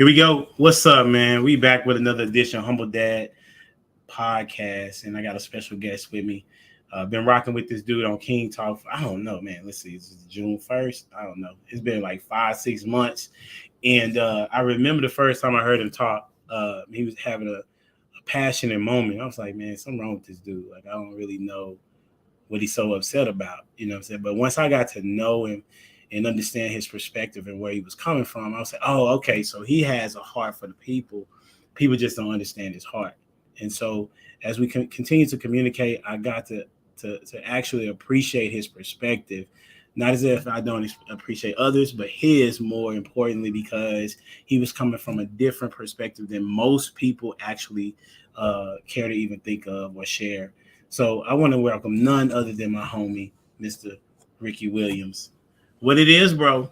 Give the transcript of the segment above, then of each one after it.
Here we go. What's up, man? We back with another edition of Humble Dad podcast, and I got a special guest with me. Been rocking with this dude on King Talk. I don't know, man. Let's see. It's June 1st. I don't know. It's been like 5-6 months, and I remember the first time I heard him talk. He was having a passionate moment. I was like, man, something wrong with this dude. Like, I don't really know what he's so upset about. You know what I'm saying? But once I got to know him and understand his perspective and where he was coming from, I was like, oh, okay, so he has a heart for the people. People just don't understand his heart. And so as we continue to communicate, I got to actually appreciate his perspective, not as if I don't appreciate others, but his more importantly, because he was coming from a different perspective than most people actually care to even think of or share. So I want to welcome none other than my homie, Mr. Ricky Williams. What it is, bro?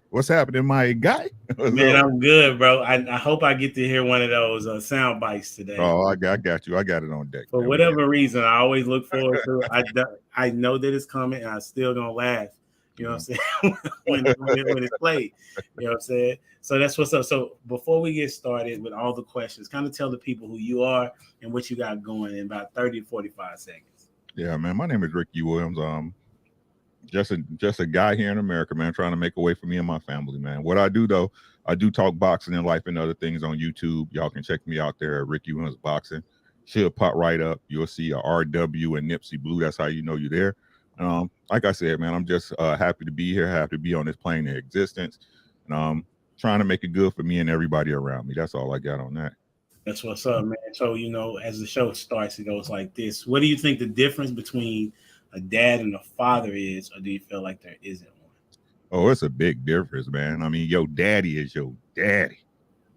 What's happening, my guy? Man, I'm good, bro. I hope I get to hear one of those sound bites today. Oh, I got you. I got it on deck. For whatever reason, I always look forward to it. I know that it's coming, and I still gonna laugh. You know what I'm saying? when it's played. You know what I'm saying? So that's what's up. So before we get started with all the questions, kind of tell the people who you are and what you got going in about 30 to 45 seconds. Yeah, man. My name is Ricky Williams. Just a guy here in America, man, trying to make a way for me and my family, man. What I do though, I do talk boxing and life and other things on YouTube. Y'all can check me out there at Ricky Williams Boxing. She'll pop right up. You'll see a RW and Nipsey Blue. That's how you know you're there. Like I said, man, I'm just happy to be here, happy to be on this plane of existence. And trying to make it good for me and everybody around me. That's all I got on that. That's what's up, man. So, you know, as the show starts, it goes like this. What do you think the difference between a dad and a father is, or do you feel like there isn't one? Oh, it's a big difference, man. I mean, your daddy is your daddy,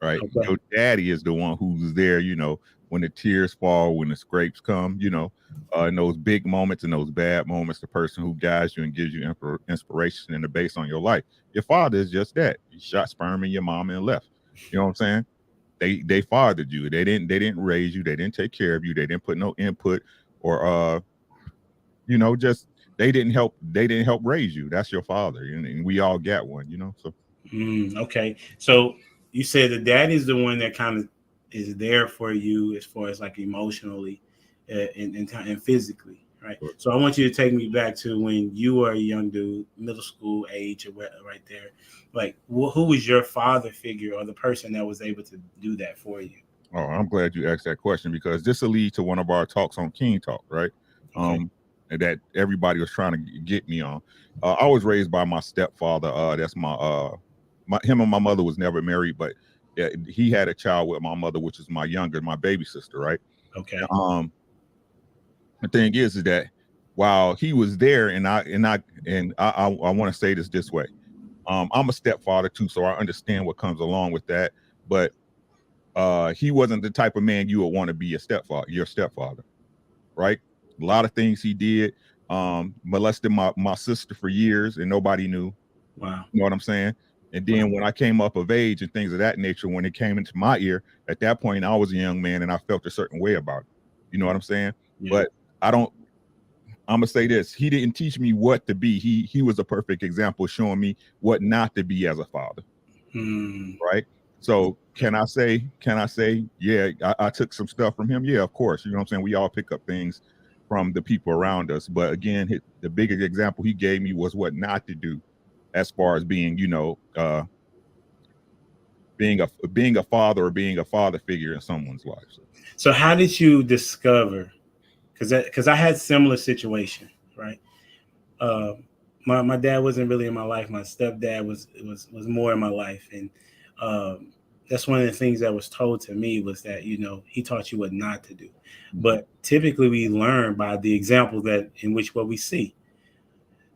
right? Okay. Your daddy is the one who's there, you know, when the tears fall, when the scrapes come, you know, in those big moments and those bad moments, the person who guides you and gives you inspiration and the base on your life. Your father is just that. He shot sperm in your mom and left. You know what I'm saying? They fathered you. They didn't raise you. They didn't take care of you. They didn't put no input or you know, just they didn't help raise you. That's your father, and we all got one, you know. So okay, so you said the dad is the one that kind of is there for you as far as like emotionally and physically, right? Sure. So I want you to take me back to when you were a young dude, middle school age, or right there. Like, who was your father figure or the person that was able to do that for you? Oh, I'm glad you asked that question, because this will lead to one of our talks on King Talk, right? Okay. That everybody was trying to get me on. I was raised by my stepfather. That's him and my mother was never married, but he had a child with my mother, which is my baby sister, right? Okay. The thing is that while he was there, and I want to say this way, I'm a stepfather too, so I understand what comes along with that. But he wasn't the type of man you would want to be your stepfather, right? A lot of things he did, molested my sister for years and nobody knew. Wow. You know what I'm saying? And then when I came up of age and things of that nature, when it came into my ear, at that point, I was a young man and I felt a certain way about it. You know what I'm saying? Yeah. But I'm going to say this. He didn't teach me what to be. He was a perfect example showing me what not to be as a father. Right? So can I say, yeah, I took some stuff from him? Yeah, of course. You know what I'm saying? We all pick up things from the people around us. But again, the biggest example he gave me was what not to do as far as being, you know, being a father or being a father figure in someone's life. So how did you discover, because I had similar situation, right? My dad wasn't really in my life. My stepdad was more in my life. And that's one of the things that was told to me was that, you know, he taught you what not to do. But typically we learn by the examples that in which what we see.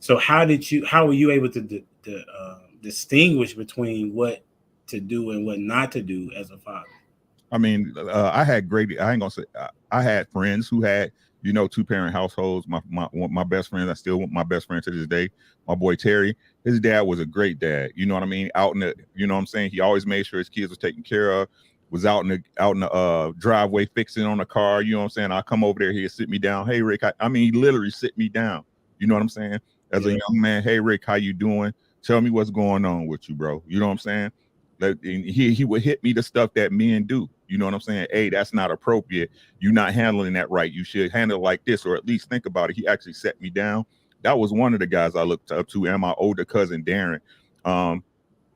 So how were you able to distinguish between what to do and what not to do as a father? I mean, I had friends who had, you know, 2-parent households. My best friend, I still want my best friend to this day, my boy Terry. His dad was a great dad. You know what I mean? Out in the, you know what I'm saying? He always made sure his kids were taken care of. Was out in the driveway fixing on the car. You know what I'm saying? I come over there, he'd sit me down. Hey Rick, I mean, he literally sit me down. You know what I'm saying? As a young man, hey Rick, how you doing? Tell me what's going on with you, bro. You know what I'm saying? He would hit me the stuff that men do. You know what I'm saying? Hey, that's not appropriate. You're not handling that right. You should handle it like this, or at least think about it. He actually set me down. That was one of the guys I looked up to, and my older cousin Darren.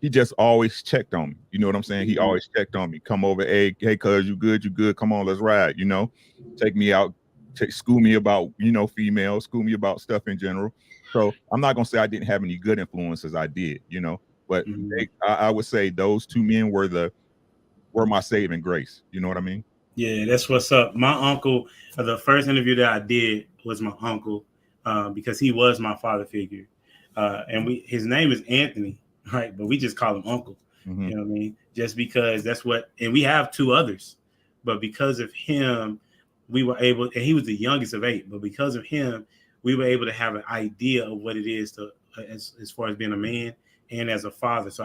He just always checked on me. You know what I'm saying? He always checked on me. Come over, hey, cuz, you good? You good? Come on, let's ride. You know, take me out, school me about, females, school me about stuff in general. So I'm not gonna say I didn't have any good influences. I did, but I would say those two men were my saving grace. You know what I mean? Yeah, that's what's up. My uncle, the first interview that I did was my uncle, because he was my father figure, and his name is Anthony, right? But we just call him Uncle. Mm-hmm. You know what I mean? Just because that's what, and we have two others, but because of him, we were able, and he was the youngest of 8, but because of him, we were able to have an idea of what it is to, as far as being a man and as a father. So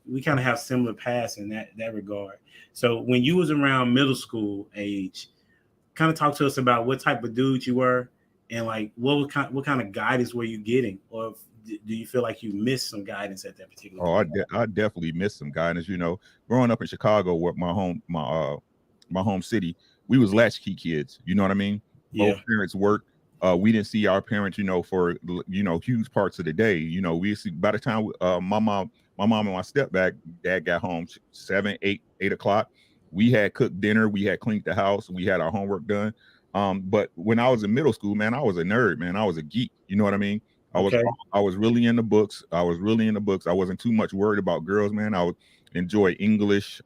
we kind of have similar paths in that regard. So when you was around middle school age, kind of talk to us about what type of dude you were, and like what kind of guidance were you getting, or do you feel like you missed some guidance at that particular point? I definitely missed some guidance. Growing up in Chicago, where my home city, we was latchkey kids. You know what I mean? Yeah. Both parents worked. We didn't see our parents, for huge parts of the day. We see, by the time my mom and my stepdad got home 7, 8 o'clock, we had cooked dinner, we had cleaned the house, we had our homework done. But when I was in middle school, man, I was a nerd, man. I was a geek. You know what I mean? I was really in the books. I wasn't too much worried about girls, man. I would enjoy English,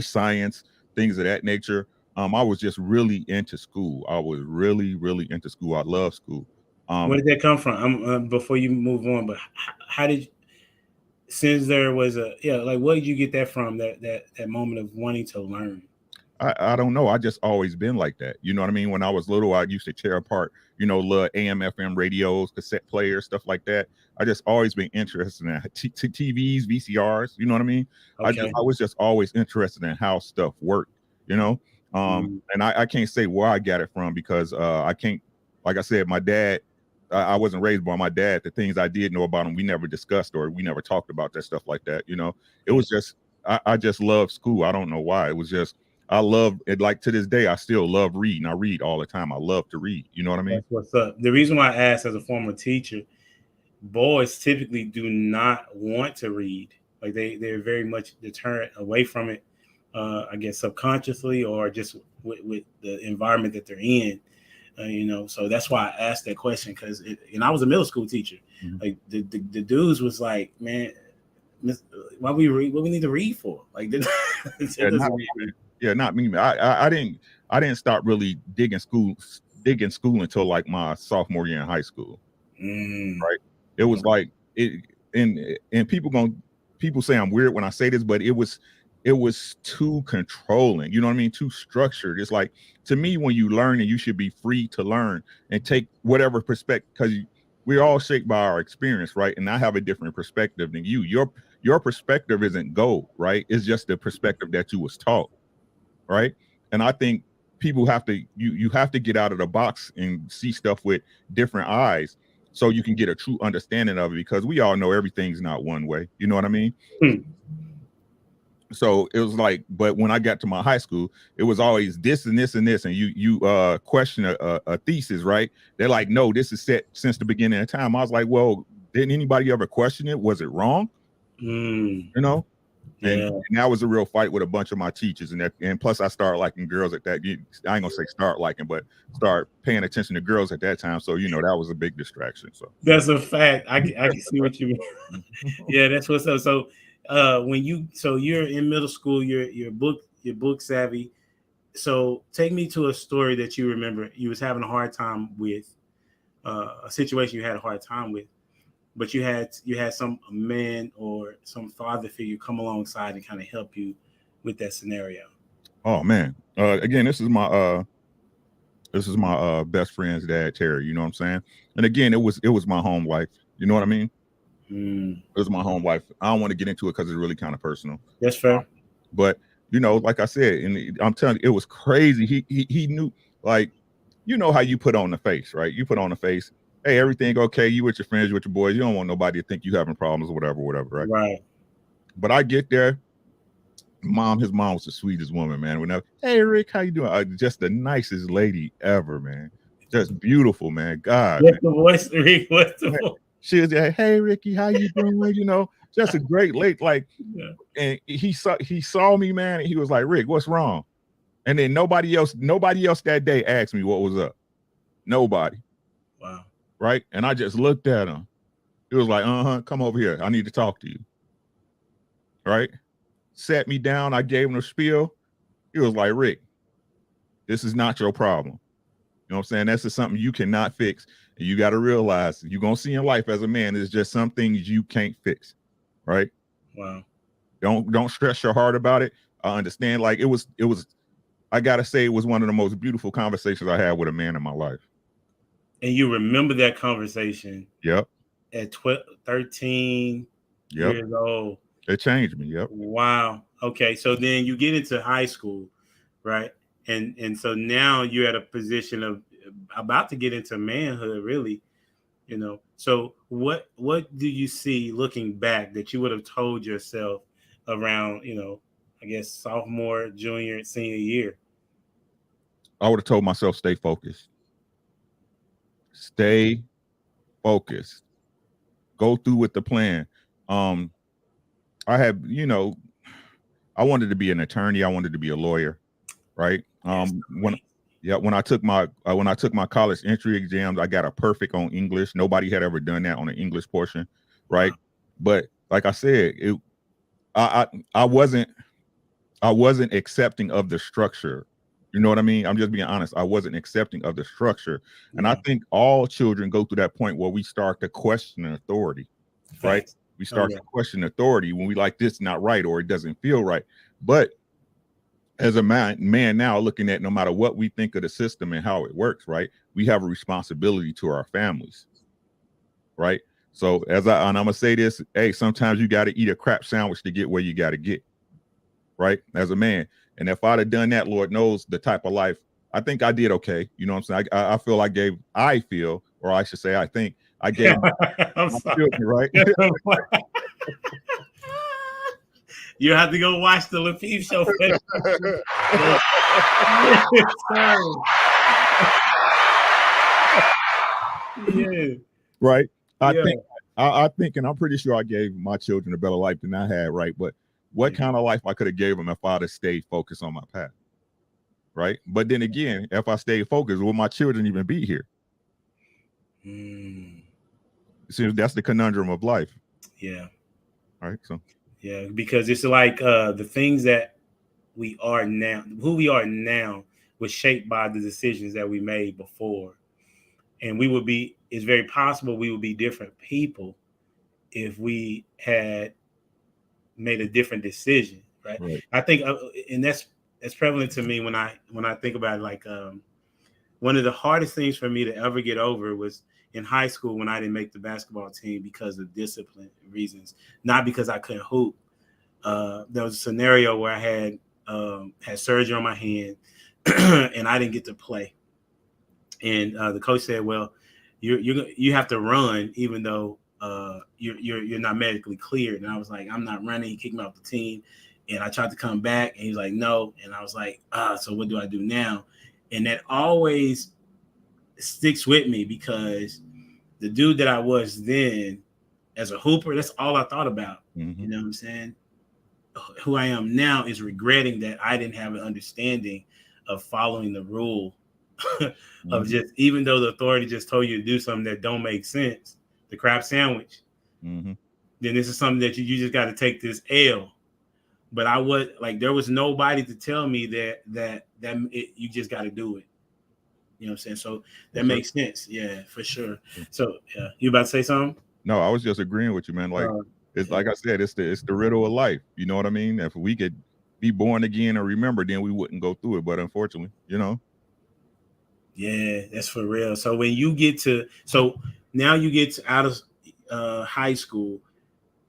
science, things of that nature. I was just really into school. I was really, really into school. I love school. Where did that come from? Before you move on, but how did, since there was like, where did you get that from? That moment of wanting to learn. I don't know. I just always been like that. You know what I mean? When I was little, I used to tear apart, little AM, FM radios, cassette players, stuff like that. I just always been interested in TVs, VCRs. You know what I mean? Okay. I was just always interested in how stuff worked. And I can't say where I got it from, because I can't. Like I said, my dad. I wasn't raised by my dad. The things I did know about him, we never discussed, or we never talked about that stuff like that. It was just I just love school. I don't know why. It was just. I love it. Like, to this day, I still love reading. I read all the time. I love to read. You know what I mean? That's what's up. The reason why I asked, as a former teacher, boys typically do not want to read. Like they're very much deterred away from it. I guess subconsciously, or just with the environment that they're in. So that's why I asked that question, because and I was a middle school teacher. Mm-hmm. Like the dudes was like, man, why we read? What we need to read for? Like, not me. I didn't start really digging school until like my sophomore year in high school. Right? It was like it, and people say I'm weird when I say this, but it was too controlling. You know what I mean? Too structured. It's like, to me, when you learn, and you should be free to learn and take whatever perspective, because we're all shaped by our experience, right? And I have a different perspective than you. Your perspective isn't gold, right? It's just the perspective that you was taught, right? And I think people have to you have to get out of the box and see stuff with different eyes, so you can get a true understanding of it, because we all know everything's not one way. You know what I mean? So it was like, but when I got to my high school, it was always this and this and this, and you question a thesis, right? They're like, no, this is set since the beginning of time. I was like, well, didn't anybody ever question it? Was it wrong? Yeah. And that was a real fight with a bunch of my teachers, and plus I started liking girls at that. I ain't gonna say start liking, but start paying attention to girls at that time. So that was a big distraction. So that's a fact. I can see what you mean. Yeah, that's what's up. So you're in middle school, you're book savvy. So take me to a story that you remember you was having a hard time with, a situation you had a hard time with, but you had some man or some father figure come alongside and kind of help you with that scenario. Oh man. Again, this is my best friend's dad, Terry. You know what I'm saying? And again, it was my home life. You know what I mean? It was my home life. I don't want to get into it because it's really kind of personal. That's fair. But like I said, and I'm telling you, it was crazy. He knew, like, how you put on the face, right? You put on the face. hey, everything okay? You with your friends, you with your boys. You don't want nobody to think you having problems or whatever, right? Right. But I get there. His mom was the sweetest woman, man. Whenever, hey Rick, how you doing? Just the nicest lady ever, man. Just beautiful, man. God, What's man. the voice, Rick? What's the voice? She was like, hey Ricky, how you doing? You know, just a great lady. Like, and he saw me, man, and he was like, Rick, what's wrong? And then nobody else that day asked me what was up. Nobody. Wow. Right. And I just looked at him. He was like, come over here. I need to talk to you. Right. Sat me down. I gave him a spiel. He was like, Rick, this is not your problem. You know what I'm saying? That's just something you cannot fix. And you got to realize you're going to see in life as a man, it's just some things you can't fix. Right. Wow. Don't stress your heart about it. I understand. Like it was, I got to say, it was one of the most beautiful conversations I had with a man in my life. And you remember that conversation? Yep. At 12, 13 years old. It changed me. Yep. Wow. Okay. So then you get into high school, right? And so now you're at a position of about to get into manhood, really. You know. So what do you see looking back that you would have told yourself around, I guess sophomore, junior, senior year? I would have told myself, stay focused. Stay focused. Go through with the plan. I had, I wanted to be an attorney. I wanted to be a lawyer, right? When I took my college entry exams, I got a perfect on English. Nobody had ever done that on the English portion, right? Wow. But like I said, I wasn't accepting of the structure. You know what I mean? I'm just being honest. I wasn't accepting of the structure. And I think all children go through that point where we start to question authority, right? We start to question authority when we like this not right or it doesn't feel right. But as a man now looking at no matter what we think of the system and how it works, right? We have a responsibility to our families, right? So and I'm gonna say this, hey, sometimes you got to eat a crap sandwich to get where you got to get, right? As a man. And if I'd have done that, Lord knows the type of life, I think I did okay. You know what I'm saying? I feel, or I should say, I think I gave my children, right? You have to go watch the LAPEEF show. Yeah. Right. I think, and I'm pretty sure I gave my children a better life than I had, right? But what kind of life I could have gave them if I'd have stayed focused on my path, right? But then again, if I stayed focused, will my children even be here? See, that's the conundrum of life. Yeah. Right. So. Yeah, because it's like the things that we are now, who we are now, was shaped by the decisions that we made before, and it's very possible we would be different people if we had made a different decision, right? I think, and that's prevalent to me when I think about it. Like one of the hardest things for me to ever get over was in high school when I didn't make the basketball team because of discipline reasons, not because I couldn't hoop. There was a scenario where I had surgery on my hand and I didn't get to play, and the coach said, "Well, you have to run even though you're not medically cleared." And I was like, "I'm not running." He kicked me off the team, and I tried to come back, and he was like, "No." And I was like, so what do I do now?" And that always sticks with me because the dude that I was then as a hooper, that's all I thought about. You know what I'm saying? Who I am now is regretting that I didn't have an understanding of following the rule of just, even though the authority just told you to do something that don't make sense, the crab sandwich, then this is something that you just got to take this L. But I was like, there was nobody to tell me that you just got to do it. You know what I'm saying? So that makes sense. Yeah, for sure. So yeah, you about to say something? No, I was just agreeing with you, man. Like it's like I said, it's the riddle of life. You know what I mean? If we could be born again and remember, then we wouldn't go through it. But unfortunately, Yeah, that's for real. So when you get to, now you get out of high school,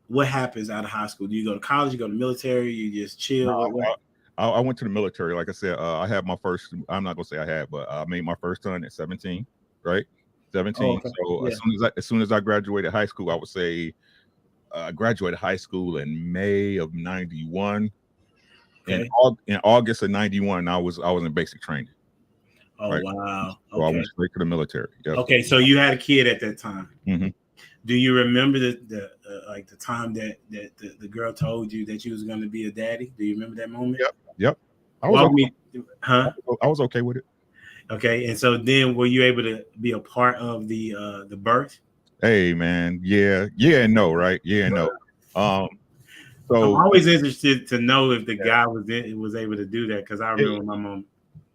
what happens out of high school? Do you go to college? You go to military? You just chill? No, I went to the military. Like I said, I had my first. I'm not gonna say I had, but I made my first son at 17. Right. 17. okay. So Yeah. as soon as I graduated high school, I would say I graduated high school in May of 91. Okay. In August of 91, I was in basic training. Oh, Right. wow. So I Okay. went straight to the military. Yep. Okay. So you had a kid at that time. Mm-hmm. Do you remember the like the time that the girl told you that you was going to be a daddy? Do you remember that moment? Yep. I was Walk okay. me, huh? I was okay with it. Okay. And so then, were you able to be a part of the birth? Hey man, yeah and no, right? Yeah and no. Um, I'm so always interested to know if the yeah, guy was able to do that because I remember my mom.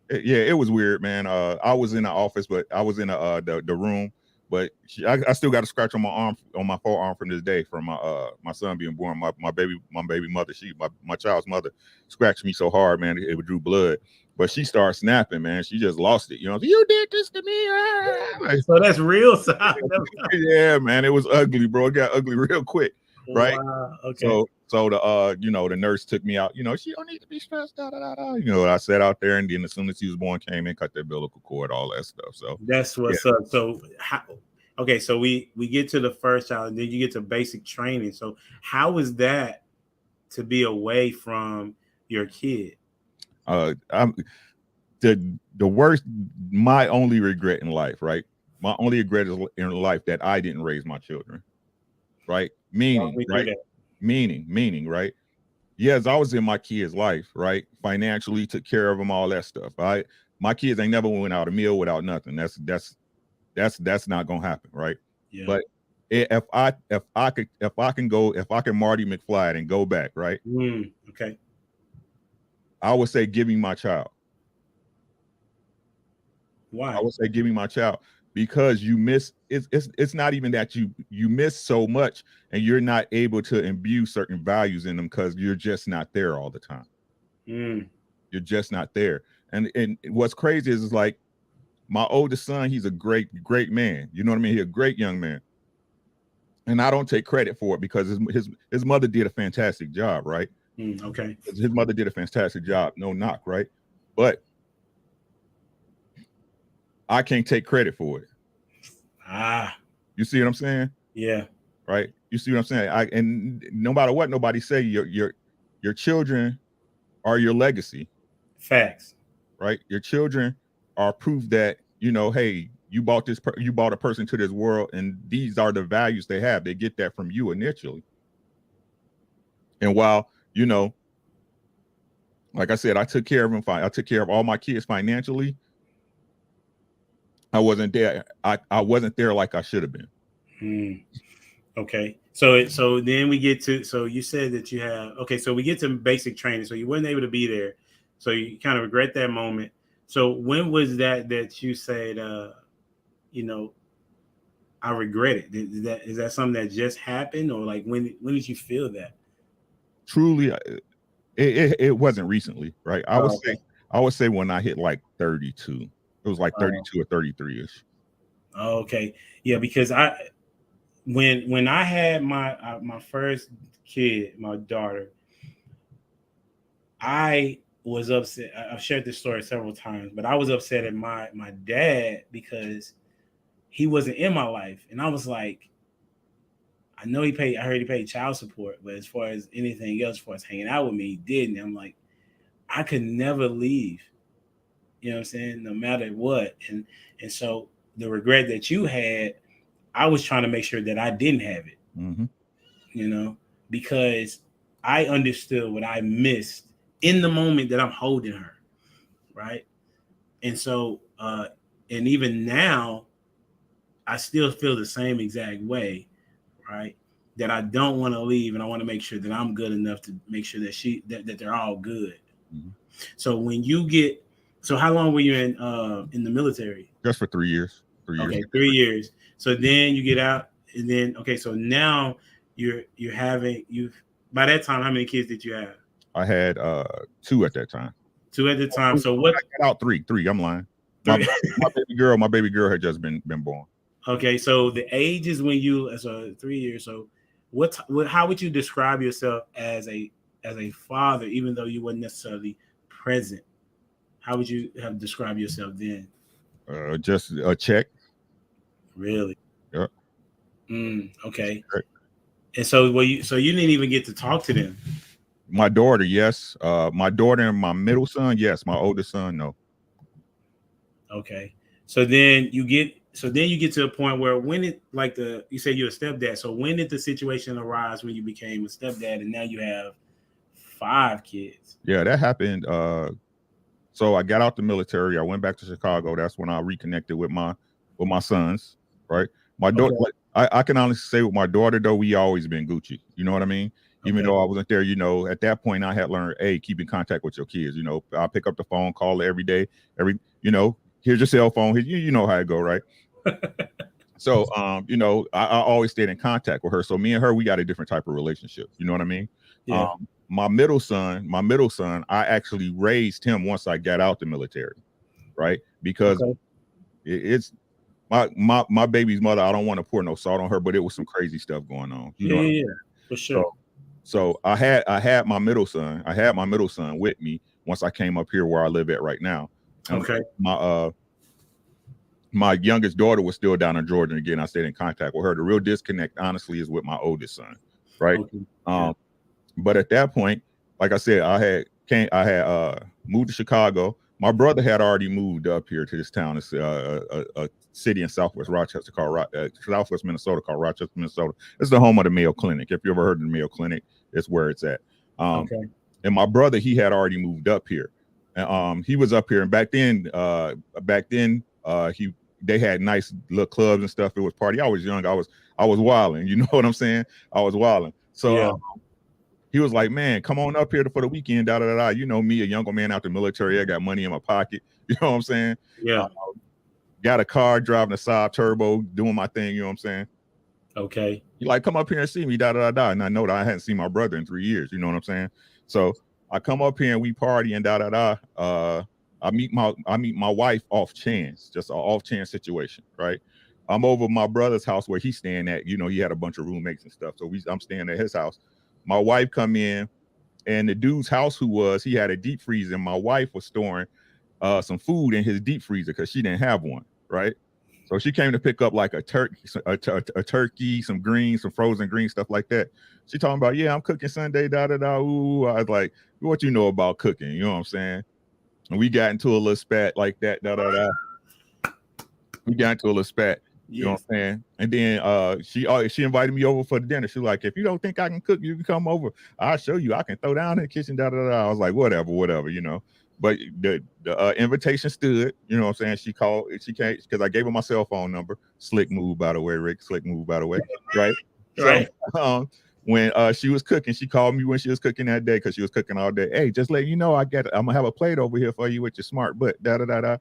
it was weird, man. I was in the office, but I was in the room, but I still got a scratch on my forearm from this day from my son being born. My baby mother, my child's mother, scratched me so hard, man, it drew blood. But she started snapping, man. She just lost it. You know, you did this to me. So that's real. So Yeah, man, it was ugly, bro. It got ugly real quick, right? wow. Okay. So the the nurse took me out. You know, she don't need to be stressed. You know, I sat out there, and then as soon as he was born, came in, cut the umbilical cord, all that stuff. So That's what's up. So okay, so we get to the first child, and then you get to basic training. So how is that to be away from your kid? I'm the worst. My only regret in life, right? My only regret is in life that I didn't raise my children, right? Walk me through that. Meaning, right? Yes, I was in my kids' life, right? Financially, took care of them, all that stuff. Right? My kids ain't never went out a meal without nothing. That's not gonna happen, right? Yeah. But if I can Marty McFly and go back, right? Okay. I would say give me my child. Why? I would say give me my child because you miss it's not even that you miss so much and you're not able to imbue certain values in them because you're just not there all the time. You're just not there. And what's crazy is like my oldest son, he's a great man. You know what I mean? He's a great young man. And I don't take credit for it because his mother did a fantastic job, right? Okay. His mother did a fantastic job, no knock, right? But I can't take credit for it. You see what I'm saying? Yeah. Right. You see what I'm saying? And no matter what nobody say, your children are your legacy. Facts. Right. Your children are proof that, you know, hey, you brought a person to this world, and these are the values they have. They get that from you initially. And while, you know, like I said, I took care of them fine. I took care of all my kids financially. I wasn't there. I wasn't there like I should have been. Okay. So then we get to, so you said that you have, okay, so we get to basic training. So you weren't able to be there. So you kind of regret that moment. So when was that you said, you know, I regret it? Is that something that just happened, or like when did you feel that? Truly, it wasn't recently, right? I would say when I hit like 32. It was like 32 or 33-ish. Okay. Yeah, because when I had my first kid, my daughter, I was upset. I've shared this story several times, but I was upset at my dad because he wasn't in my life, and I was like, I heard he paid child support, but as far as anything else, as far as hanging out with me, he didn't. I'm like, I could never leave. You know what I'm saying? No matter what, and so the regret that you had, I was trying to make sure that I didn't have it. You know, because I understood what I missed in the moment that I'm holding her, right? And so, and even now, I still feel the same exact way, right? That I don't want to leave, and I want to make sure that I'm good enough to make sure that that they're all good. So when you get, so how long were you in the military? Just for 3 years. 3 years. Okay, 3 years. So then you get out, and then okay, so now you're having by that time, how many kids did you have? I had 2 at that time. 2 at the time. So what? I got out 3. I'm lying. 3. My baby girl had just been born. Okay, so the age is when you, so 3 years. So how would you describe yourself as a father, even though you weren't necessarily present? How would you have described yourself then? Just a check. Really? Yeah. Okay. And so, you didn't even get to talk to them? My daughter, yes. My daughter and my middle son, yes. My oldest son, no. Okay. So then you get to a point where when it you said you're a stepdad. So when did the situation arise when you became a stepdad and now you have 5 kids? Yeah, that happened. So I got out the military. I went back to Chicago. That's when I reconnected with my sons. Right. My daughter, Okay. I can honestly say with my daughter though, we always been Gucci. You know what I mean? Even though I wasn't there, at that point I had learned, hey, keep in contact with your kids. I pick up the phone, call every day. Here's your cell phone. You know how it go, right? So, I always stayed in contact with her. So me and her, we got a different type of relationship. You know what I mean? Yeah. My middle son, I actually raised him once I got out the military, right? Because it's my baby's mother. I don't want to pour no salt on her, but it was some crazy stuff going on. Yeah, for sure. So I had my middle son. I had my middle son with me once I came up here where I live at right now. And my youngest daughter was still down in Georgia. And again, I stayed in contact with her. The real disconnect, honestly, is with my oldest son, right? But at that point, like I said, I had moved to Chicago. My brother had already moved up here to this town. It's a city in Southwest Rochester called Southwest Minnesota called Rochester, Minnesota. It's the home of the Mayo Clinic. If you ever heard of the Mayo Clinic, it's where it's at. And my brother, he had already moved up here. And he was up here, and back then, they had nice little clubs and stuff. It was party. I was young. I was wilding. You know what I'm saying? I was wilding. So he was like, man, come on up here for the weekend. Da, da, da, da. You know me, a younger man out the military. I got money in my pocket. You know what I'm saying? Yeah. Got a car, driving a Saab Turbo, doing my thing. You know what I'm saying? Okay. You like, come up here and see me. Da, da, da, da. And I know that I hadn't seen my brother in 3 years. You know what I'm saying? So I come up here and we party and da, da, da. I meet my wife off chance, just an off chance situation, right? I'm over my brother's house where he's staying at. He had a bunch of roommates and stuff. So I'm staying at his house. My wife come in, and the dude's house he had a deep freezer, and my wife was storing some food in his deep freezer because she didn't have one, right? So she came to pick up like a turkey, some greens, some frozen greens, stuff like that. She talking about, yeah, I'm cooking Sunday, da da da. Ooh, I was like, what you know about cooking? You know what I'm saying? And we got into a little spat like that, da da da. We got into a little spat. You know what I'm saying? And then she invited me over for the dinner. She was like, if you don't think I can cook, you can come over. I'll show you. I can throw down in the kitchen, da da da. I was like, whatever. But the invitation stood. You know what I'm saying? She came because I gave her my cell phone number. Slick move, by the way, Rick. Slick move, by the way. Right? Right. So when she was cooking, she called me when she was cooking that day because she was cooking all day. Hey, just letting you know, I'm gonna have a plate over here for you with your smart butt. Da da da da.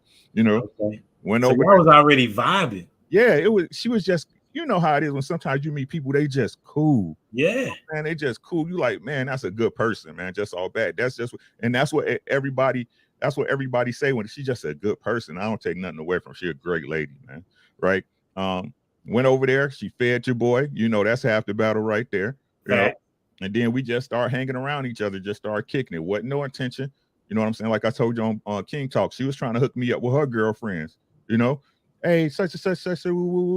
Went so over. I was already vibing. Yeah, she was just, you know how it is when sometimes you meet people, they just cool. Yeah. Man, they just cool. You like, man, that's a good person, man. Just all bad. That's what everybody say when she's just a good person. I don't take nothing away from her. She's a great lady, man. Right. Went over there, she fed your boy. That's half the battle right there. And then we just start hanging around each other, just start kicking it. Wasn't no intention. You know what I'm saying? Like I told you on King Talk, she was trying to hook me up with her girlfriends, hey, such and such,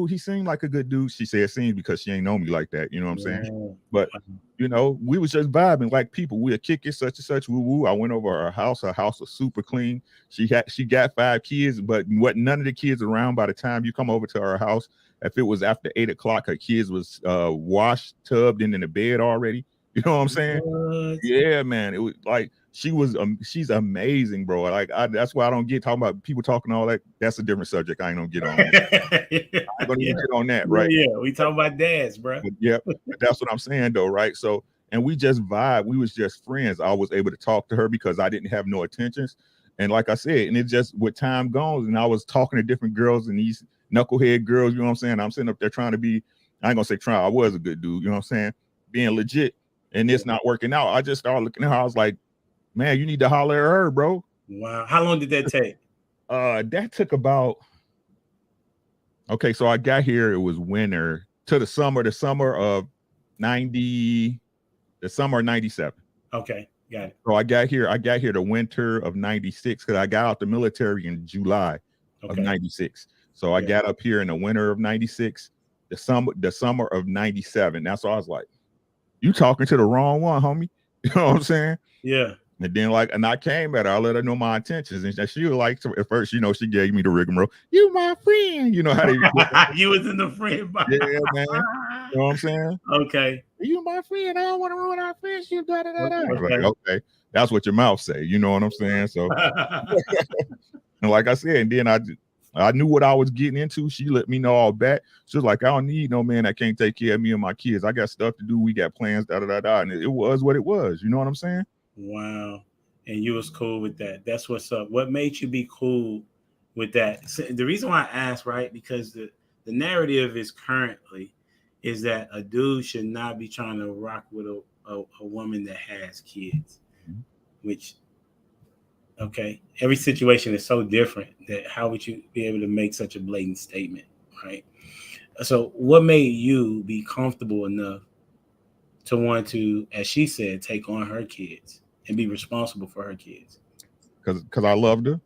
he seemed like a good dude. She said seemed because she ain't know me like that. You know what I'm saying? But, we was just vibing like people. We'll kick it, such and such, woo. I went over her house. Her house was super clean. She got 5 kids, but none of the kids around by the time you come over to her house. If it was after 8 o'clock, her kids was washed, tubbed, and in the bed already. You know what I'm saying? What? Yeah, man. It was like she's amazing, bro. Like that's why I don't get talking about people talking all that. That's a different subject. I ain't gonna get on that. I ain't gonna get on that, right? Yeah, we talking about dads, bro. But yeah, that's what I'm saying though, right? So, and we just vibe. We was just friends. I was able to talk to her because I didn't have no intentions. And like I said, and it just with time goes, and I was talking to different girls and these knucklehead girls, you know what I'm saying? I'm sitting up there trying to be, I ain't gonna say trying, I was a good dude, you know what I'm saying? Being legit, and it's not working out. I just started looking at her, I was like, man, you need to holler at her, bro. Wow. How long did that take? That took about, okay, so I got here, it was winter to the summer of 90, the summer of 97. Okay, got it. So I got here the winter of 96 because I got out the military in July of 96. So I got up here in the winter of 96, the summer of 97. That's why I was like, you talking to the wrong one, homie. You know what I'm saying? Yeah. And then and I came at her, I let her know my intentions. And she was like, at first, she gave me the rigmarole. You my friend. You know how they you was in the friend box. Yeah, man. You know what I'm saying? Okay. You my friend. I don't want to ruin our friendship. Da, da, da, da. Okay. Like, okay. That's what your mouth say. You know what I'm saying? So and like I said, and then I knew what I was getting into. She let me know all back. She was like, I don't need no man that can't take care of me and my kids. I got stuff to do. We got plans, da da da da. And it was what it was. You know what I'm saying? Wow. And you was cool with that. That's what's up. What made you be cool with that? So the reason why I asked, right? Because the narrative is currently is that a dude should not be trying to rock with a woman that has kids, which, okay, every situation is so different that how would you be able to make such a blatant statement, right? So what made you be comfortable enough to want to, as she said, take on her kids and be responsible for her kids? Because I loved her.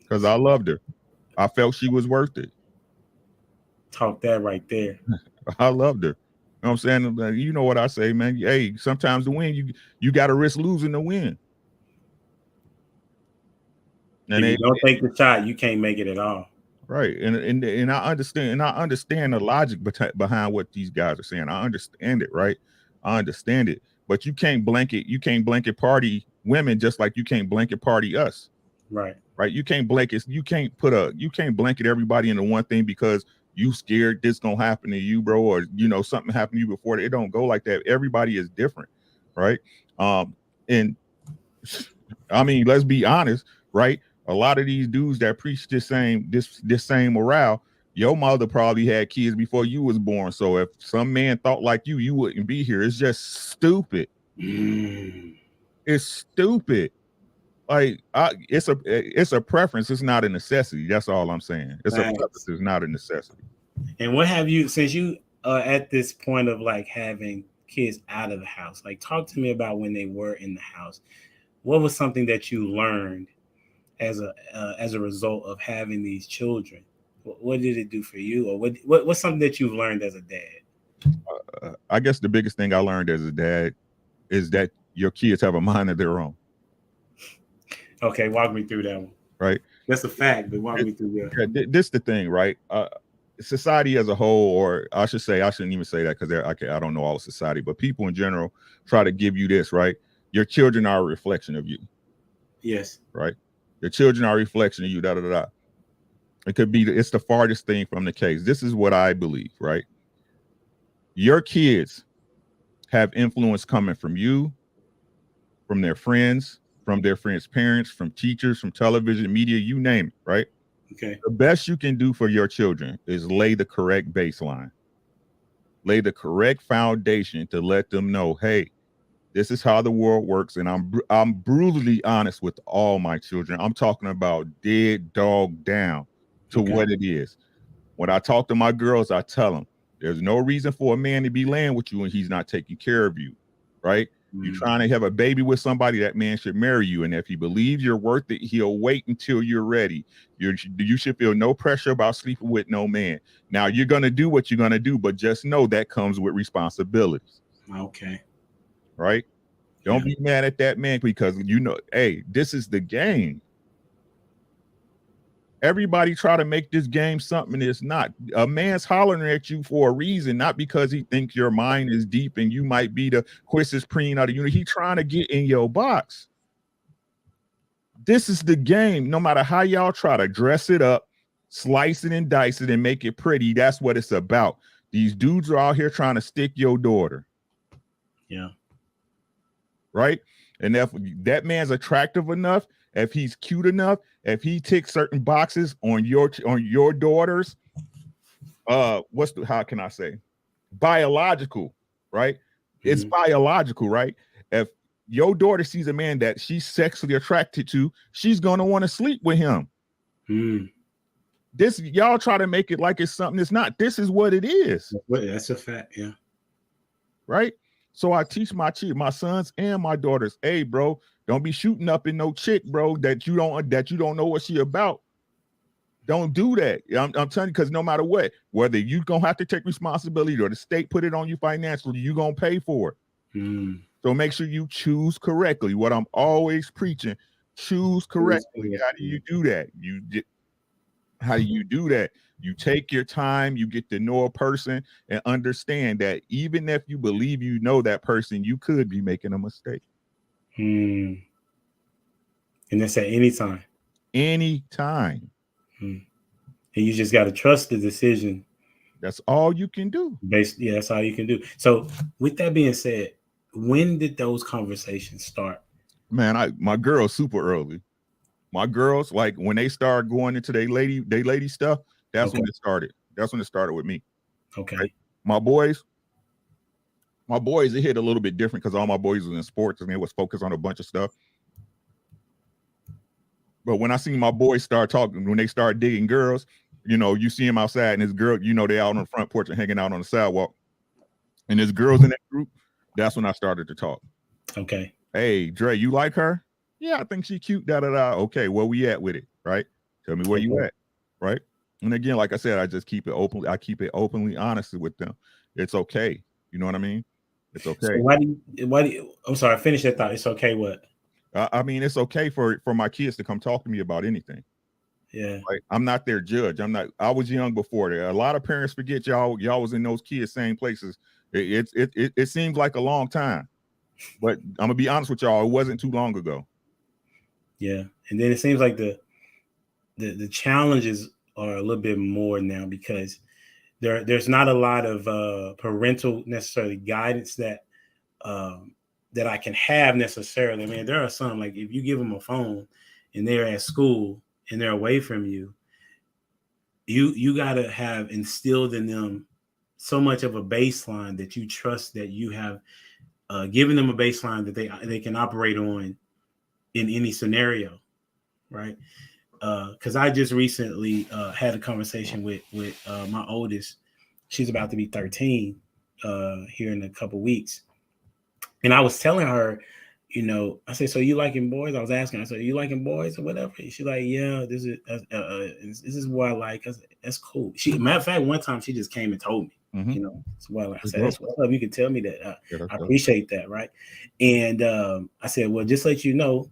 Because I loved her. I felt she was worth it. Talk that right there. I loved her. You know what I'm saying? You know what I say, man. Hey, sometimes to win, you got to risk losing to win. And if you don't take the shot, you can't make it at all. Right. And I understand. And I understand the logic behind what these guys are saying. I understand it. Right. I understand it. But you can't blanket. You can't blanket party women just like you can't blanket party us. Right. Right. You can't blanket. You can't blanket everybody into one thing because you scared this gonna happen to you, bro, or something happened to you before. It don't go like that. Everybody is different, right? And I mean, let's be honest, right? A lot of these dudes that preach this same morale, your mother probably had kids before you was born. So if some man thought like you wouldn't be here. It's just stupid. It's stupid. Like it's a preference. It's not a necessity. That's all I'm saying. It's a preference. It's not a necessity. And what have you, since you are at this point of like having kids out of the house, like talk to me about when they were in the house. What was something that you learned as a result of having these children? What did it do for you, or what's something that you've learned as a dad? I guess the biggest thing I learned as a dad is that your kids have a mind of their own. Okay, walk me through that one. Right, that's a fact, but walk me through that. Yeah, this the thing, right? Society as a whole, or I should say, I shouldn't even say that because I don't know all of society, but people in general try to give you this, right? Your children are a reflection of you. Yes. Right. Your children are a reflection of you. Da da da. It could be. It's the farthest thing from the case. This is what I believe. Right. Your kids have influence coming from you, from their friends, from their friends' parents, from teachers, from television, media, you name it. Right. Okay. The best you can do for your children is lay the correct baseline, lay the correct foundation to let them know, hey, this is how the world works. And I'm brutally honest with all my children. I'm talking about dead dog down to what it is. When I talk to my girls, I tell them there's no reason for a man to be laying with you and he's not taking care of you. Right. You're trying to have a baby with somebody, that man should marry you. And if he believes you're worth it, he'll wait until you're ready. You should feel no pressure about sleeping with no man. Now you're going to do what you're going to do, but just know that comes with responsibilities. Okay. Right. Don't be mad at that man because hey, this is the game. Everybody try to make this game something it's not. A man's hollering at you for a reason, not because he thinks your mind is deep and you might be the quickest preen out of unit. He trying to get in your box. This is the game. No matter how y'all try to dress it up, slice it and dice it and make it pretty, that's what it's about. These dudes are out here trying to stick your daughter. Yeah. Right? And if that man's attractive enough, if he's cute enough, if he ticks certain boxes on your daughters, how can I say? Biological, right? Mm-hmm. It's biological, right? If your daughter sees a man that she's sexually attracted to, she's gonna want to sleep with him. This, y'all try to make it like it's something it's not. This is what it is. That's a fact, yeah. Right? So I teach my sons and my daughters, hey, bro, don't be shooting up in no chick, bro, that you don't know what she about. Don't do that. I'm telling you, because no matter what, whether you gonna have to take responsibility or the state put it on you financially, you gonna pay for it. So make sure you choose correctly. What I'm always preaching, choose correctly. How do you do that? How do you do that? You take your time, you get to know a person and understand that even if you believe you know that person, you could be making a mistake. And that's at any time. Anytime. And you just got to trust the decision. That's all you can do. Yeah, that's all you can do. So with that being said, when did those conversations start? Man, my girls super early. My girls, like when they start going into they lady stuff, that's when it started. That's when it started with me. Okay. Right? My boys, it hit a little bit different because all my boys was in sports and they was focused on a bunch of stuff. But when I seen my boys start talking, when they start digging girls, you see them outside and this girl, they out on the front porch and hanging out on the sidewalk. And there's girls in that group, that's when I started to talk. Okay. Hey, Dre, you like her? Yeah, I think she cute, da-da-da. Okay, where we at with it, right? Tell me where you at, right? And again, like I said, I just keep it open. I keep it openly honest with them. It's okay. You know what I mean? It's okay. So why do you, I'm sorry, finish that thought. It's okay what? I mean, it's okay for my kids to come talk to me about anything. Yeah. Like, I'm not their judge. I was young before there. A lot of parents forget y'all was in those kids' same places. It seems like a long time. But I'm gonna be honest with y'all, it wasn't too long ago. Yeah. And then it seems like the challenges are a little bit more now because there's not a lot of parental necessarily guidance that I can have necessarily. I mean, there are some, like if you give them a phone and they're at school and they're away from you, you got to have instilled in them so much of a baseline that you trust that you have given them a baseline that they can operate on in any scenario, right? Because I just recently had a conversation with my oldest. She's about to be 13 here in a couple weeks, and I was telling her, I said, "So you liking boys?" I was asking. I said, "You liking boys or whatever?" She's like, "Yeah, this is what I like." I said, "That's cool." Matter of fact, one time she just came and told me. It's what I like. I said, "That's what's up. You can tell me that. I appreciate that, right?" And I said, "Well, just let you know,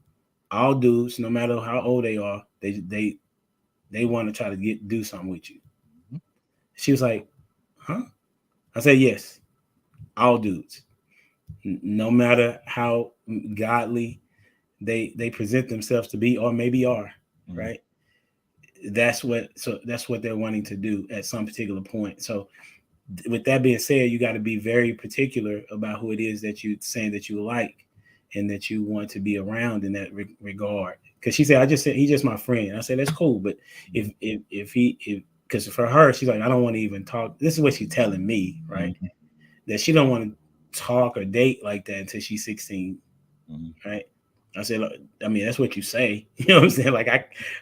all dudes, no matter how old they are, they want to try to do something with you." She was like, "Huh?" I said, "Yes, all dudes, no matter how godly they present themselves to be or maybe are, right? That's what they're wanting to do at some particular point. So with that being said, you got to be very particular about who it is that you saying that you like and that you want to be around in that regard." Because she said, he's just my friend. I said, that's cool, but if because for her, she's like, I don't want to even talk. This is what she's telling me, right? That she don't want to talk or date like that until she's 16, right? I said, look, I mean, that's what you say. You know what I'm saying? Like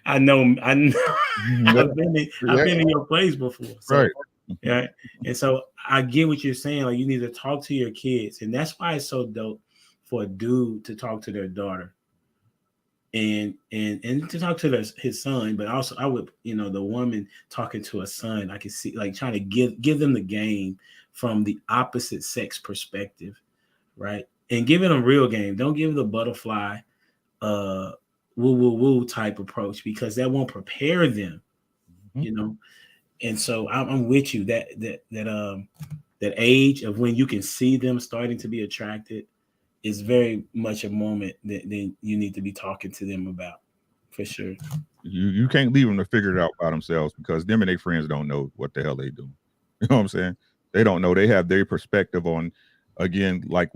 I know I've been in your place before, so, right? Yeah, and so I get what you're saying. Like, you need to talk to your kids, and that's why it's so dope for a dude to talk to their daughter, and to talk to his son. But also, I would, the woman talking to a son, I can see, like, trying to give them the game from the opposite sex perspective, right? And giving them real game. Don't give the butterfly, woo woo woo type approach, because that won't prepare them, And so I'm with you that age of when you can see them starting to be attracted is very much a moment that you need to be talking to them about, for sure. You can't leave them to figure it out by themselves, because them and their friends don't know what the hell they do. You know what I'm saying? They don't know. They have their perspective on, again, like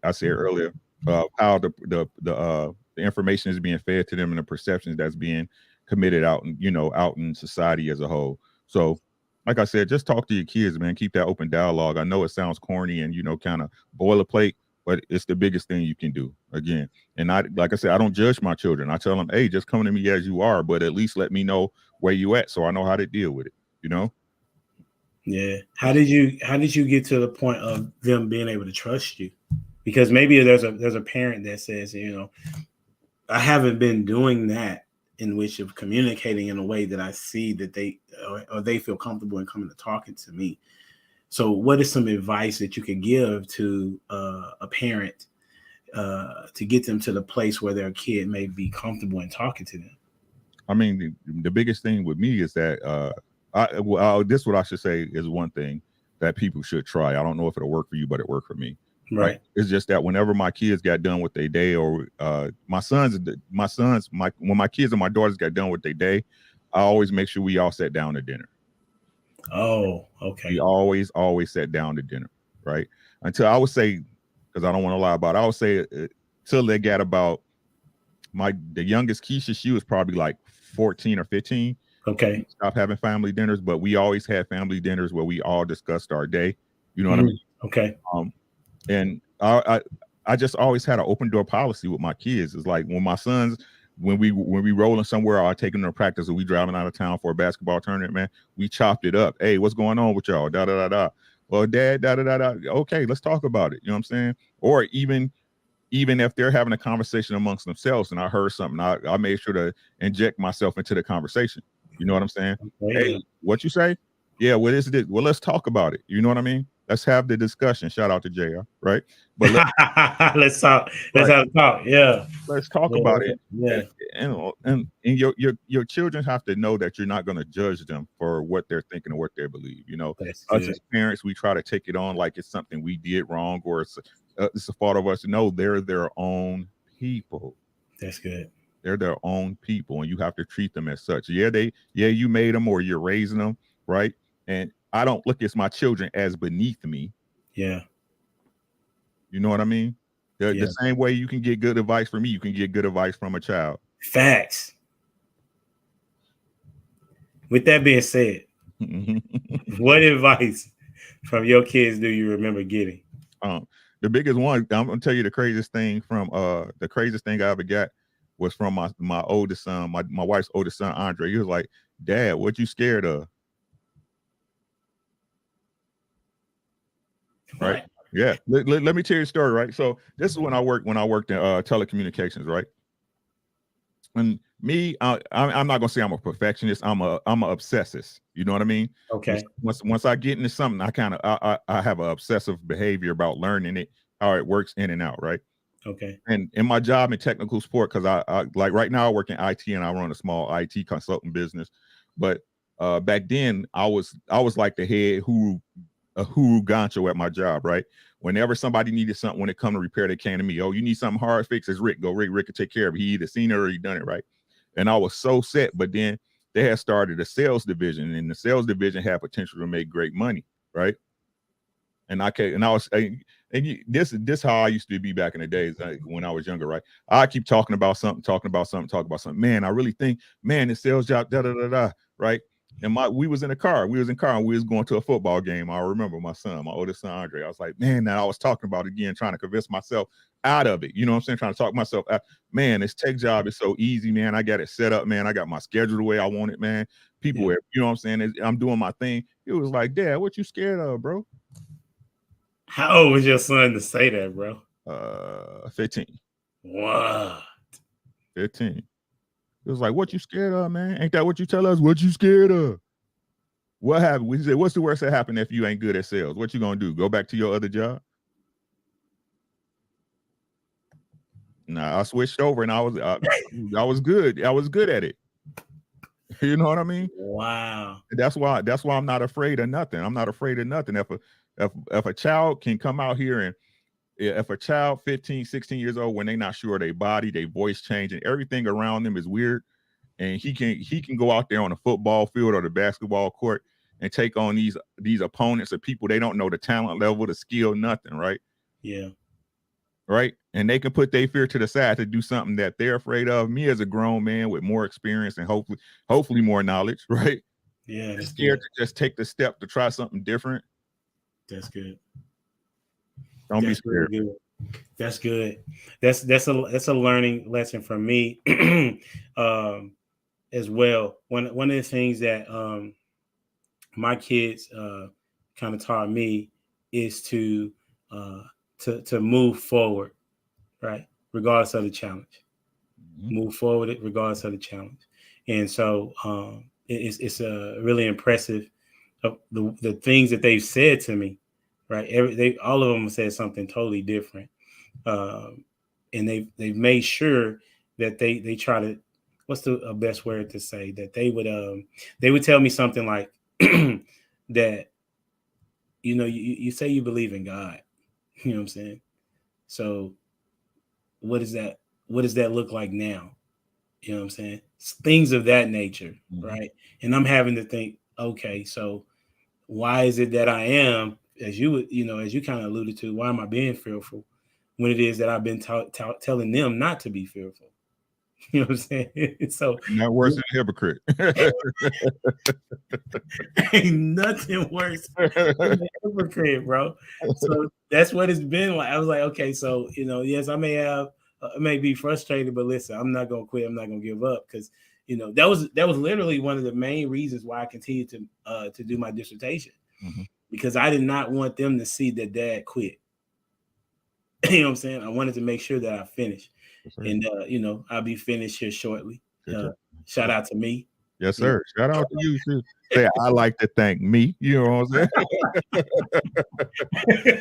I said earlier, how the information is being fed to them and the perceptions that's being committed out in society as a whole. So, like I said, just talk to your kids, man. Keep that open dialogue. I know it sounds corny and kind of boilerplate, but it's the biggest thing you can do. Again, and like I said, I don't judge my children. I tell them, hey, just come to me as you are, but at least let me know where you at so I know how to deal with it. Yeah. How did you get to the point of them being able to trust you? Because maybe there's a parent that says, I haven't been doing that, in which of communicating in a way that I see that they or they feel comfortable in coming to talking to me. So what is some advice that you could give to a parent to get them to the place where their kid may be comfortable in talking to them? I mean, the biggest thing with me is that this what I should say is one thing that people should try. I don't know if it'll work for you, but it worked for me. Right. It's just that whenever my kids got done with their day, or when my kids and my daughters got done with their day, I always make sure we all sat down to dinner. Oh, okay. We always sat down to dinner, right? Until I would say, because I don't want to lie about it, I would say till they got about the youngest Keisha, she was probably like 14 or 15. Okay. Stop having family dinners, but we always had family dinners where we all discussed our day. You know what I mean? Okay. And I just always had an open door policy with my kids. It's like when my sons, when we rolling somewhere, or I take them to practice, or we driving out of town for a basketball tournament, man, we chopped it up. Hey, what's going on with y'all? Da da da da. Well, dad, da da da da. Okay, let's talk about it. You know what I'm saying? Or even if they're having a conversation amongst themselves and I heard something, I made sure to inject myself into the conversation. You know what I'm saying? Okay, hey, what you say? Yeah, what is it? Well, let's talk about it. You know what I mean? Let's have the discussion. Shout out to JR, right? But let's talk. Let's have a talk. Yeah. Let's talk about it. Yeah. And your children have to know that you're not going to judge them for what they're thinking or what they believe. You know, us as parents, we try to take it on like it's something we did wrong, or it's a fault of us. No, they're their own people. That's good. They're their own people, and you have to treat them as such. Yeah, you made them, or you're raising them, right? And I don't look at my children as beneath me. Yeah. You know what I mean? The same way you can get good advice from me, you can get good advice from a child. Facts. With that being said, what advice from your kids do you remember getting? The biggest one, I'm gonna tell you the craziest thing I ever got was from my oldest son, my wife's oldest son, Andre. He was like, "Dad, what you scared of?" Right? Yeah. Let me tell you a story, right? So this is when I worked in telecommunications, right? And me, I'm not gonna say I'm a perfectionist. I'm a obsessist. You know what I mean? Okay. Once I get into something, I have an obsessive behavior about learning it, how it works in and out, right? Okay. And in my job in technical support, because I like right now I work in IT and I run a small IT consulting business, but back then I was like the head guru gancho at my job, right? Whenever somebody needed something, when it come to repair, they came to me. Oh, you need something hard fixed? It's Rick. Go Rick. Rick can take care of it. He either seen it or he done it, right? And I was so set. But then they had started a sales division, and the sales division had potential to make great money, right? And this how I used to be back in the days when I was younger, right? I keep talking about something. Man, I really think, man, the sales job, da da da da, right? And we was in the car, and we was going to a football game. I remember my oldest son, Andre. I was like, man, now I was talking about it again, trying to convince myself out of it. You know what I'm saying? Trying to talk myself out. Man, this tech job is so easy, man. I got it set up, man. I got my schedule the way I want it, man. People, you know what I'm saying? I'm doing my thing. It was like, Dad, what you scared of, bro? How old was your son to say that, bro? 15. What? 15. It was like, what you scared of, man? Ain't that what you tell us? What you scared of? What happened? We said, what's the worst that happened if you ain't good at sales? What you gonna do? Go back to your other job? Nah, I switched over and I was good. I was good at it. You know what I mean? Wow. That's why I'm not afraid of nothing. I'm not afraid of nothing. If a child can come out here and if a child 15, 16 years old, when they're not sure of their body, their voice changing, everything around them is weird, and he can go out there on the football field or the basketball court and take on these opponents of people they don't know the talent level, the skill, nothing, right? Yeah. Right. And they can put their fear to the side to do something that they're afraid of. Me as a grown man with more experience and hopefully more knowledge, right? Yeah. That's scared to just take the step to try something different. That's good. Don't be scared. Really good. That's good. That's a learning lesson for me as well. One of the things that my kids kind of taught me is to move forward, right? Regardless of the challenge, move forward regardless of the challenge. And so it's really impressive of the things that they've said to me, right? All of them said something totally different, and they've made sure that they try to, what's the best word to say, that they would tell me something like that, you say you believe in God, you know what I'm saying? So what does that look like now? You know what I'm saying? Things of that nature, right? And I'm having to think, okay, so why is it that I am, as you kind of alluded to, why am I being fearful when it is that I've been telling them not to be fearful? You know what I'm saying? So not worse than a hypocrite. Ain't nothing worse than a hypocrite, bro. So that's what it's been like. I was like, okay, so yes, I may be frustrated, but listen, I'm not gonna quit. I'm not gonna give up, because that was literally one of the main reasons why I continued to do my dissertation, because I did not want them to see that Dad quit. You know what I'm saying? I wanted to make sure that I finished, and I'll be finished here shortly. Shout out to me. Yes, sir. Shout out to you too. Say, I like to thank me. You know what I'm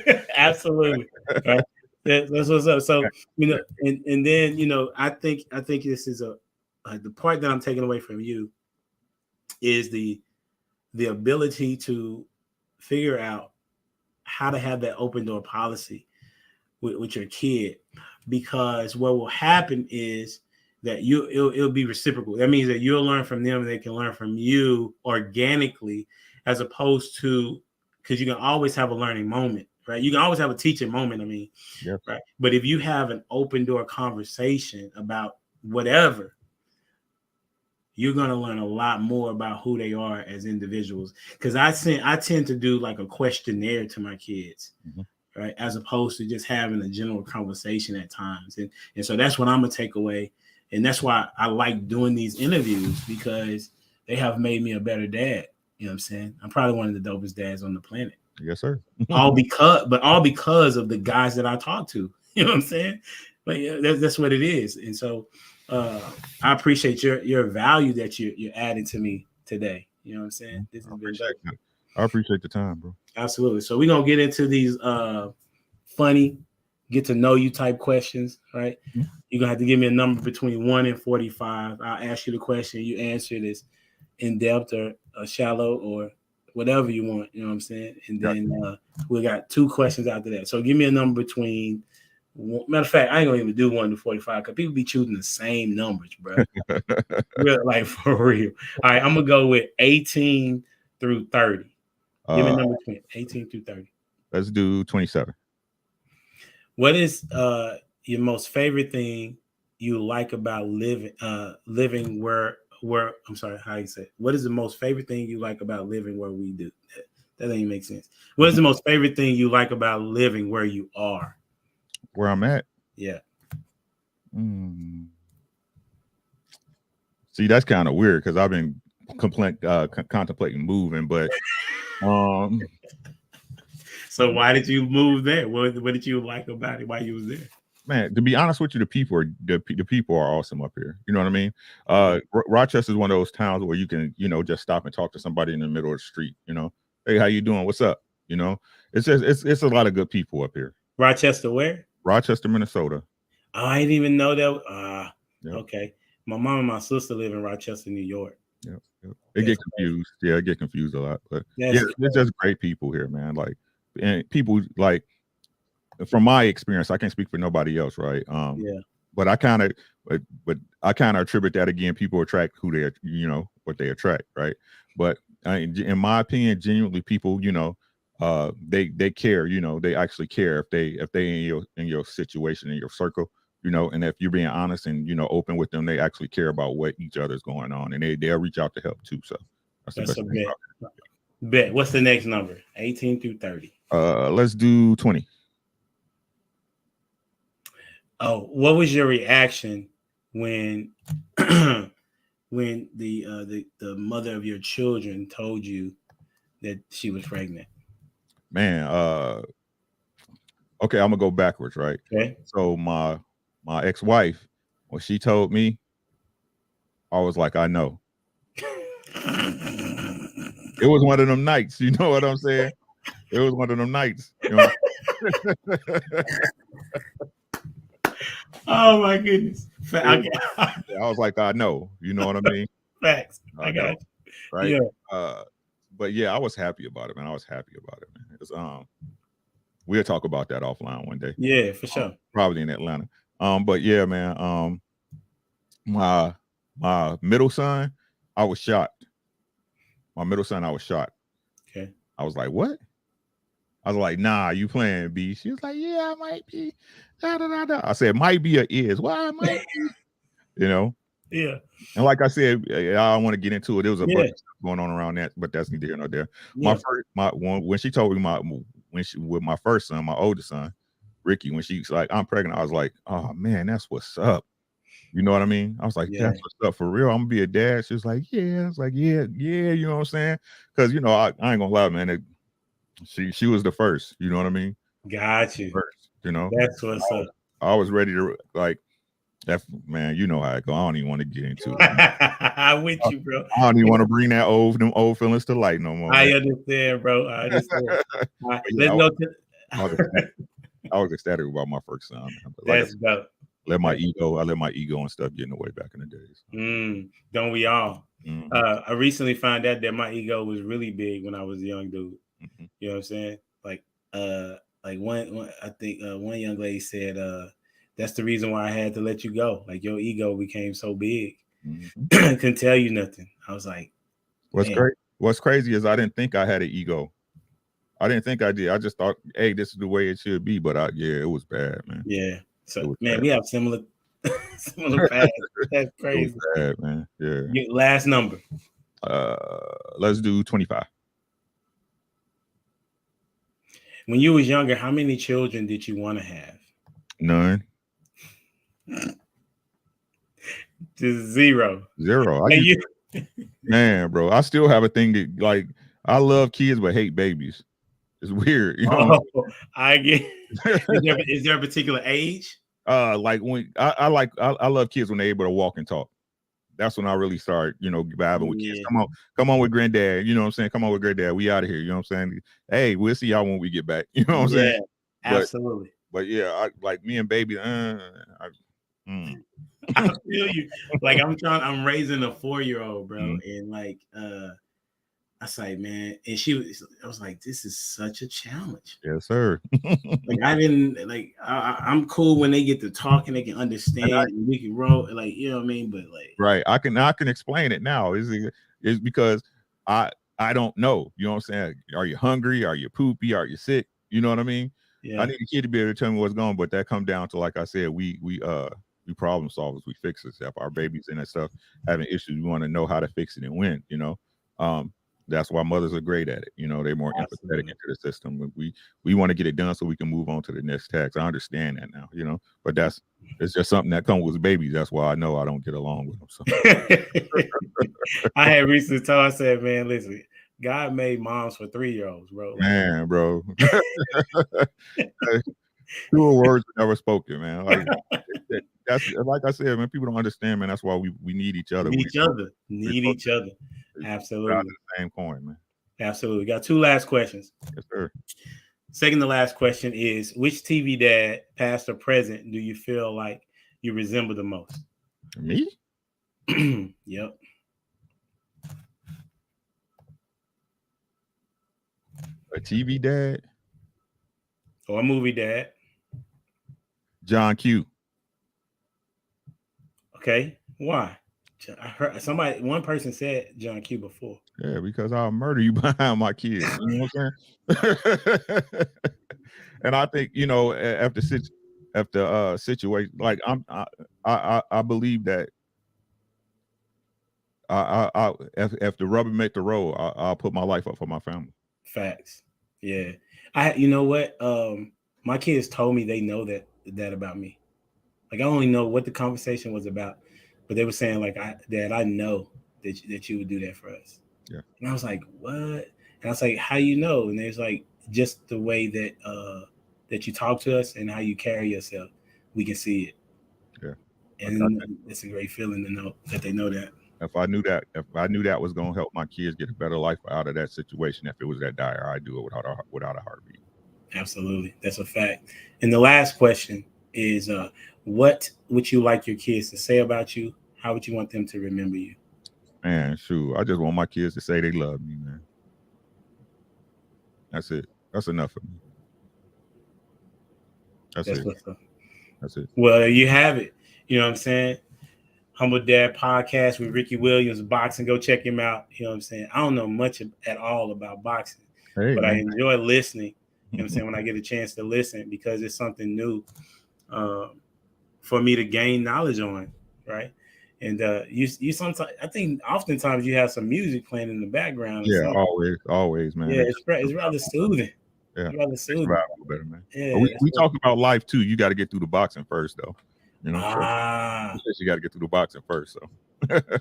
saying? Absolutely. Right. That's what's up. So, and then, I think this is the part that I'm taking away from you is the ability to figure out how to have that open door policy with your kid, because what will happen is that it'll be reciprocal. That means that you'll learn from them, they can learn from you organically, as opposed to, because you can always have a learning moment, right? You can always have a teaching moment. Right. But if you have an open door conversation about whatever, you're going to learn a lot more about who they are as individuals. Because I tend to do like a questionnaire to my kids. Right, as opposed to just having a general conversation at times. And so that's what I'm gonna take away. And that's why I like doing these interviews, because they have made me a better dad. You know what I'm saying? I'm probably one of the dopest dads on the planet. Yes, sir. all because of the guys that I talk to. You know what I'm saying? But yeah, that's what it is. And so I appreciate your value that you're adding to me today. You know what I'm saying? This has been dope. I appreciate the time, bro. Absolutely. So we're gonna get into these funny, get to know you type questions, right? You're gonna have to give me a number between 1 and 45. I'll ask you the question, you answer this in depth or shallow or whatever you want, you know what I'm saying? And then we got 2 questions after that. So give me a number between, matter of fact, I ain't gonna even do 1 to 45 because people be choosing the same numbers, bro. Like for real. All right, I'm gonna go with 18 through 30. Give me a number between 18 through 30. Let's do 27. What is your most favorite thing you like about living where I'm sorry, how you say it? What is the most favorite thing you like about living where we do? That doesn't make sense. What is the most favorite thing you like about living where you are? Where I'm at? Yeah. See, that's kind of weird because I've been contemplating moving, but so why did you move there? What did you like about it? Why you was there? Man, to be honest with you, the people are awesome up here. You know what I mean? Rochester is one of those towns where you can, just stop and talk to somebody in the middle of the street. Hey, how you doing? What's up? It's a lot of good people up here. Rochester, where? Rochester, Minnesota. Oh, I didn't even know that. Okay. My mom and my sister live in Rochester, New York. Yep. They get confused. Crazy. Yeah, I get confused a lot. But it's just great people here, man. Like, and people like, from my experience, I can't speak for nobody else, right? But I kind of attribute that again. People attract who they, what they attract, right? But in my opinion, genuinely, people, they care. They actually care if they in your situation, in your circle, and if you're being honest and open with them, they actually care about what each other's going on, and they'll reach out to help too. So that's a bet. What's the next number? 18 through 30. Let's do 20. Oh, what was your reaction when when the mother of your children told you that she was pregnant? Man, okay, I'm gonna go backwards, right? Okay. So my ex-wife, when she told me, I was like, I know. It was one of them nights, you know what I'm saying? It was one of them nights, you know. Oh my goodness. I was like, I know, you know what I mean? Facts. I I got know, you. right? Yeah. But yeah, I was happy about it, man. I was happy about it, man. It's, we'll talk about that offline one day. Yeah, for sure. Probably in Atlanta. But yeah, man. My middle son, I was shocked. My middle son, I was shocked. Okay. I was like, what? I was like, nah, you playing, B. She was like, yeah, I might be. Da, da, da, da. I said, might be or is. Well, I might be. You know? Yeah. And like I said, I don't want to get into it. There was a bunch of stuff going on around that, but that's neither here nor there. Yeah. When she told me with my first son, my oldest son, Ricky, when she's like, I'm pregnant, I was like, oh man, that's what's up. You know what I mean? I was like, that's what's up for real. I'm gonna be a dad. She was like, yeah. I was like, yeah, you know what I'm saying? Because you know, I ain't gonna lie, man. She was the first. You know what I mean? Got you. First, you know. That's what's up. I was ready to like that, man. You know how it go. I don't even want to get into it. I'm with you, bro. I don't even want to bring them old feelings to light no more. I understand, bro. I understand. Yeah, I was ecstatic about my first son, man. But like that's dope. I let my ego and stuff get in the way back in the days. Don't we all? Mm-hmm. I recently found out that my ego was really big when I was a young dude. Mm-hmm. You know what I'm saying? Like one I think one young lady said, that's the reason why I had to let you go. Like your ego became so big. Mm-hmm. Couldn't tell you nothing. I was like, what's crazy is I didn't think I had an ego. I didn't think I did. I just thought, hey, this is the way it should be. But it was bad, man. Yeah. So man, bad. we have similar paths. That's crazy. It was bad, man. Yeah. Your last number. Let's do 25. When you was younger, how many children did you want to have? None. Just zero. Man, bro, I still have a thing that like I love kids but hate babies. It's weird, you know. I get. Is there a particular age? Like when I love kids when they're able to walk and talk. That's when I really start, vibing with kids. Come on with granddad. You know what I'm saying? Come on with granddad. We out of here. You know what I'm saying? Hey, we'll see y'all when we get back. You know what I'm saying? Absolutely. But yeah, I like me and baby. I feel you. Like I'm raising a 4-year-old, bro, and like I was like, man, and I was like, this is such a challenge. Yes, sir. Like I'm cool when they get to talk and they can understand and we can roll, like, you know what I mean? But like, right, I can explain it now. Is because I don't know. You know what I'm saying? Are you hungry? Are you poopy? Are you sick? You know what I mean? Yeah. I need a kid to be able to tell me what's going on, but that comes down to, like I said, we problem solvers, we fix it. If our babies and that stuff having issues, we want to know how to fix it and when, that's why mothers are great at it. They're more empathetic into the system. We want to get it done so we can move on to the next task. I understand that now, but it's just something that comes with babies. That's why I know I don't get along with them. So. I had recently told, I said, man, listen, God made moms for 3-year-olds, bro. Man, bro. Fewer words never spoken, man. Like that's like I said, man. People don't understand, man. That's why we need each other. Need each other. Absolutely. The same coin, man. Absolutely. Got 2 last questions. Yes, sir. Second to last question is: which TV dad, past or present, do you feel like you resemble the most? Me? Yep. A TV dad or a movie dad? John Q. Okay, why? I heard one person said John Q before. Yeah, because I'll murder you behind my kids. You know what I'm saying? And I think after situation, like I believe that if the rubber met the road, I'll put my life up for my family. Facts. Yeah. You know what? My kids told me they know that about me. Like I don't even know what the conversation was about, but they were saying like, Dad, I know that you would do that for us. Yeah. And I was like, what? And I was like, how you know? And they was like, just the way that you talk to us and how you carry yourself, we can see it. Yeah. And it's a great feeling to know that they know that. If I knew that was going to help my kids get a better life out of that situation, if it was that dire, I'd do it without a heartbeat. Absolutely. That's a fact. And the last question is, what would you like your kids to say about you? How would you want them to remember you? Man, shoot, I just want my kids to say they love me, man. That's it. That's enough for me. That's it. What's up. That's it. Well, you have it. You know what I'm saying? Humble Dad podcast with Ricky Williams, boxing. Go check him out. You know what I'm saying? I don't know much at all about boxing, but I enjoy listening. You know what I'm saying? When I get a chance to listen, because it's something new for me to gain knowledge on, right? And you sometimes, I think oftentimes you have some music playing in the background. Yeah, always, man. Yeah, it's rather soothing. Yeah, rather soothing. Better, man. Yeah, we talk about life too. You got to get through the boxing first, though. You know, so you got to get through the boxing first. So,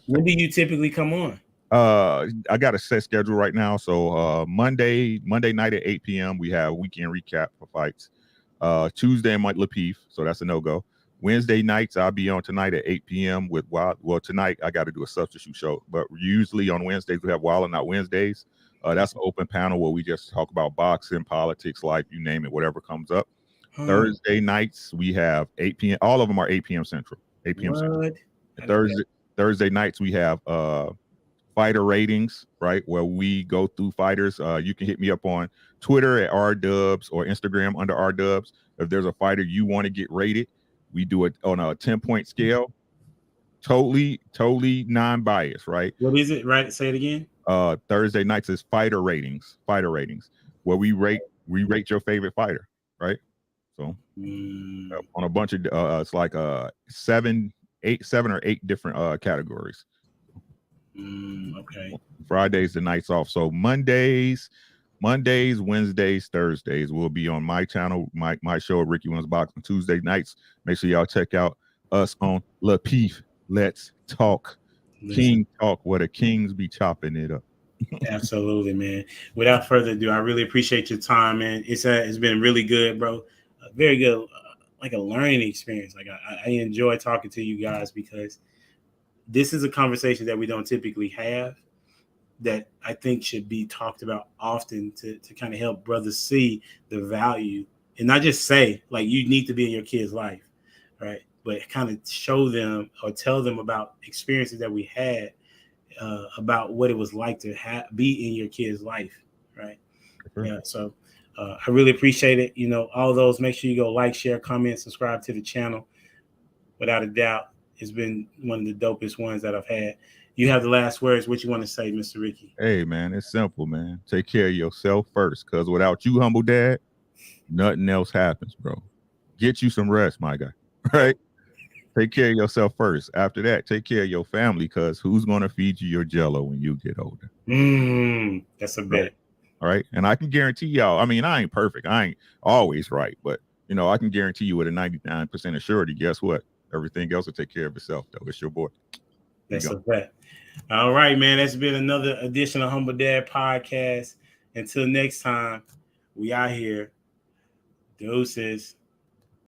when do you typically come on? I got a set schedule right now. So Monday night at 8 p.m. we have weekend recap for fights. Tuesday I'm at LAPEEF, so that's a no-go. Wednesday nights I'll be on tonight at 8 p.m. with Wild. Well, tonight I got to do a substitute show, but usually on Wednesdays we have Wild and Out Wednesdays. That's an open panel where we just talk about boxing, politics, life, you name it, whatever comes up. Thursday nights we have 8 p.m. All of them are 8 p.m. Central. 8 p.m. Central. Thursday nights we have fighter ratings, right, where we go through fighters. You can hit me up on Twitter at rdubs or Instagram under rdubs. If there's a fighter you want to get rated, we do it on a 10-point scale. Totally non-biased, right? What is it? Right? Say it again. Thursday nights is fighter ratings, where we rate your favorite fighter, right? So on a bunch of it's like 7 or 8 different categories. Okay. Fridays the nights off. So Mondays, Wednesdays, Thursdays will be on my channel, my show at Ricky Williams Boxing. Tuesday nights, make sure y'all check out us on LAPEEF. Let's talk. King Talk, where the kings be chopping it up. Absolutely, man. Without further ado, I really appreciate your time, man. It's been really good, bro. Very good, like a learning experience. Like I enjoy talking to you guys because this is a conversation that we don't typically have, that I think should be talked about often to kind of help brothers see the value, and not just say like you need to be in your kid's life, right? But kind of show them or tell them about experiences that we had about what it was like to be in your kid's life, right? Sure. Yeah. So I really appreciate it. You know, all those, make sure you go like, share, comment, subscribe to the channel. Without a doubt, it's been one of the dopest ones that I've had. You have the last words. What you want to say, Mr. Ricky? Hey, man, it's simple, man. Take care of yourself first, because without you, humble dad, nothing else happens, bro. Get you some rest, my guy, right? Take care of yourself first. After that, take care of your family, because who's going to feed you your Jello when you get older? That's a bet. Right? All right. And I can guarantee y'all, I mean, I ain't perfect. I ain't always right. But, you know, I can guarantee you with a 99% of surety, guess what? Everything else will take care of itself, though. It's your boy. That's a bet. All right, man. That's been another edition of Humble Dad Podcast. Until next time, we out here. Deuces.